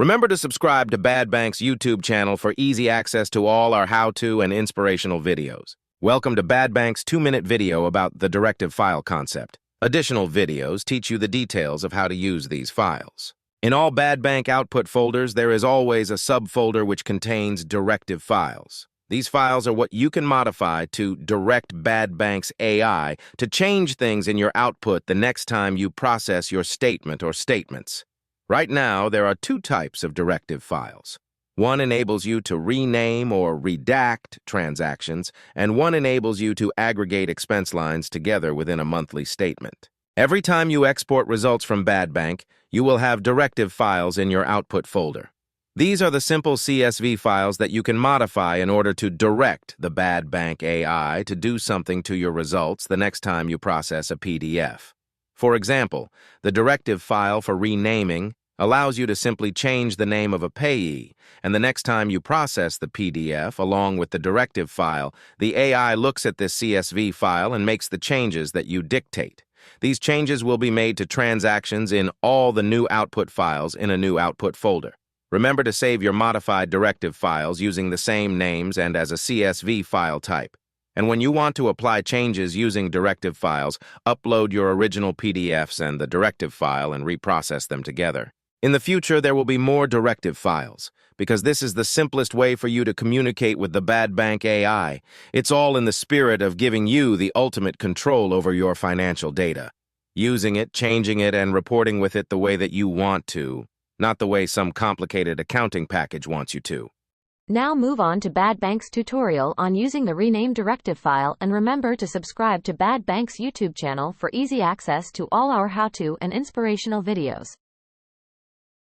Remember to subscribe to Bad Bank's YouTube channel for easy access to all our how-to and inspirational videos. Welcome to Bad Bank's 2-minute video about the directive file concept. Additional videos teach you the details of how to use these files. In all Bad Bank output folders, there is always a subfolder which contains directive files. These files are what you can modify to direct Bad Bank's AI to change things in your output the next time you process your statement or statements. Right now, there are 2 types of directive files. One enables you to rename or redact transactions, and one enables you to aggregate expense lines together within a monthly statement. Every time you export results from Bad Bank, you will have directive files in your output folder. These are the simple CSV files that you can modify in order to direct the Bad Bank AI to do something to your results the next time you process a PDF. For example, the directive file for renaming allows you to simply change the name of a payee, and the next time you process the PDF along with the directive file, the AI looks at this CSV file and makes the changes that you dictate. These changes will be made to transactions in all the new output files in a new output folder. Remember to save your modified directive files using the same names and as a CSV file type. And when you want to apply changes using directive files, upload your original PDFs and the directive file and reprocess them together. In the future, there will be more directive files, because this is the simplest way for you to communicate with the Bad Bank AI. It's all in the spirit of giving you the ultimate control over your financial data. Using it, changing it, and reporting with it the way that you want to, not the way some complicated accounting package wants you to. Now move on to Bad Bank's tutorial on using the rename directive file, and remember to subscribe to Bad Bank's YouTube channel for easy access to all our how-to and inspirational videos.